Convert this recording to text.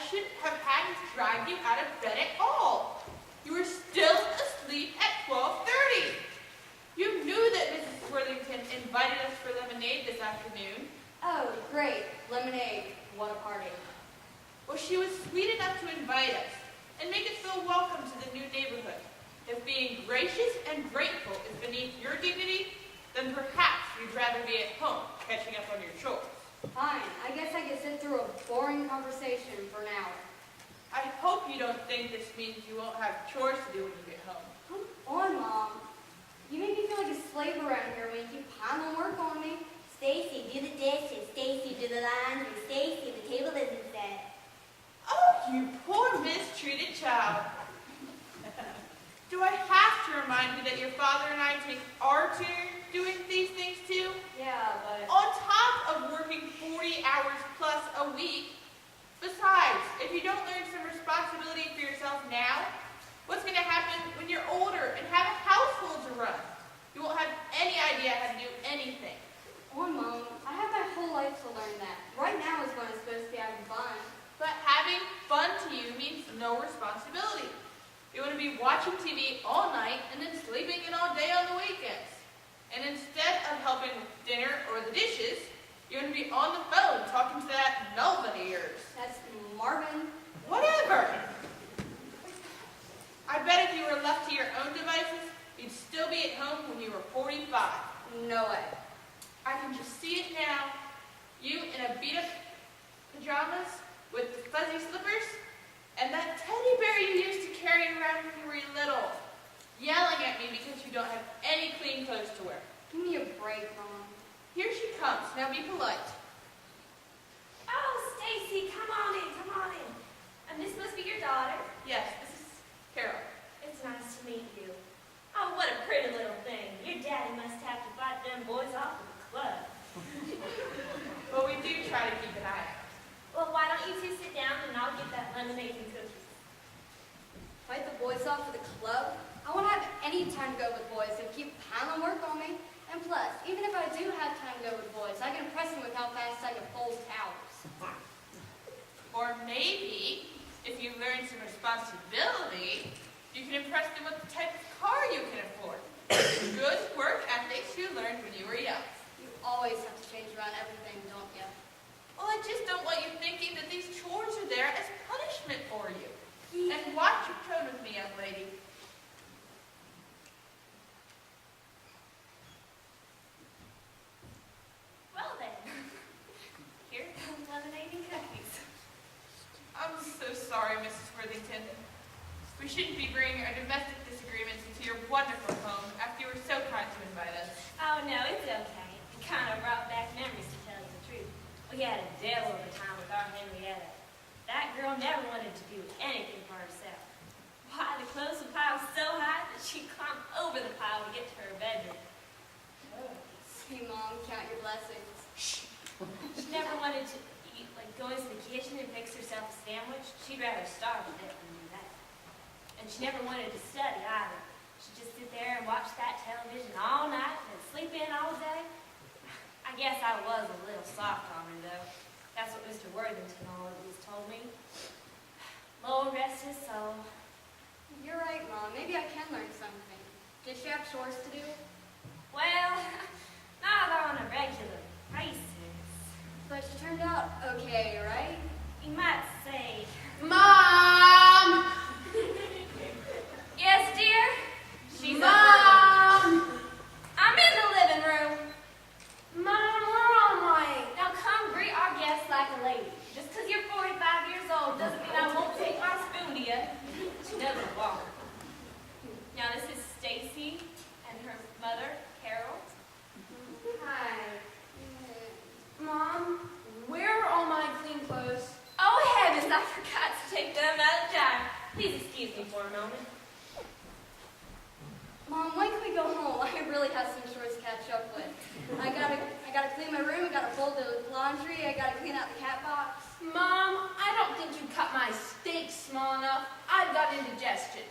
shouldn't have had to drag you out of bed at all. You were still asleep at 12:30. You knew that Mrs. Worthington invited us for lemonade this afternoon. Oh, great. Lemonade. What a party. Well, she was sweet enough to invite us and make us feel welcome to the new neighborhood. If being gracious and grateful is beneath your dignity, then perhaps you'd rather be at home catching up on your chores. Fine. I guess I could sit through a boring conversation for an hour. I hope you don't think this means you won't have chores to do when you get home. Come on, Mom. You make me feel like a slave around here when you keep piling work on me. Stacy, do the dishes. Stacy, do the laundry. Stacy, the table isn't set. Oh, you poor mistreated child. Do I have to remind you that your father and I take our turn doing these things too? Yeah, but... On top of working 40 hours plus a week. Besides, if you don't learn some responsibility for yourself now, what's going to happen when you're older and have a household to run? You won't have any idea how to do anything. Come on, Mom. I have my whole life to learn that. Right now is when I'm supposed to be having fun. But having fun to you means no responsibility. You want to be watching TV all night and then sleeping in all day on the weekends. And instead of helping with dinner or the dishes, you're going to be on the phone talking to that Melvin of yours. That's Marvin. Whatever. I bet if you were left to your own devices, you'd still be at home when you were 45. No way. I can just see it now. You in a beat-up pajamas with the fuzzy slippers and that teddy bear you used to carry around when you were little, yelling at me because you don't have any clean clothes to wear. Give me a break, Mom. Here she comes. Now be polite. Oh, Stacy, come on in, come on in. And this must be your daughter? Yes, this is Carol. It's nice to meet you. Oh, what a pretty little thing. Your daddy must have to fight them boys off at the club. Well, we do try to keep an eye out. Well, why don't you two sit down and I'll get that lemonade and cookies. Fight the boys off for the club? I won't have any time to go with boys who keep piling work on me. And plus, even if I do have time to go with boys, I can impress them with how fast I can fold towels. Or maybe, if you learn some responsibility, you can impress them with the type of car you can afford. Good work ethics you learned when you were young. You always have to change around everything, don't you? Well, I just don't want you thinking that these chores are there as punishment for you. And watch your tone with me, young lady. Well then, here comes lemonade and cookies. I'm so sorry, Mrs. Worthington. We shouldn't be bringing our domestic disagreements into your wonderful home after you were so kind to invite us. Oh no, it's okay. It kind of brought back memories, to tell you the truth. We had a devil of a time with our Henrietta. That girl never wanted to do anything for herself. Why, the clothes would pile so high that she'd climb over the pile to get to her bedroom. See, Mom, count your blessings. She never wanted to eat, like go into the kitchen and fix herself a sandwich. She'd rather starve to death than do that. And she never wanted to study either. She'd just sit there and watch that television all night and sleep in all day. I guess I was a little soft on her, though. That's what Mr. Worthington always told me. Lord rest his soul. You're right, Mom. Maybe I can learn something. Did she have chores to do? Well, not on a regular basis. But she turned out okay, right? You might say. Mom! Yes, dear? She's Mom! I'm in the living room. Mom, we're on late. Now come greet our guests like a lady. Just because you're 45 years old doesn't mean I won't take my spoon to you. She doesn't walk. Now this is Stacy and her mother, Carol. Hi. Mom, where are all my clean clothes? Oh heavens, I forgot to take them out of the dryer. Please excuse me for a moment. Mom, when can we go home? I really have some chores to catch up with. I gotta clean my room, I gotta fold the laundry, I gotta clean out the cat box. Mom, I don't think you cut my steak small enough. I've got indigestion.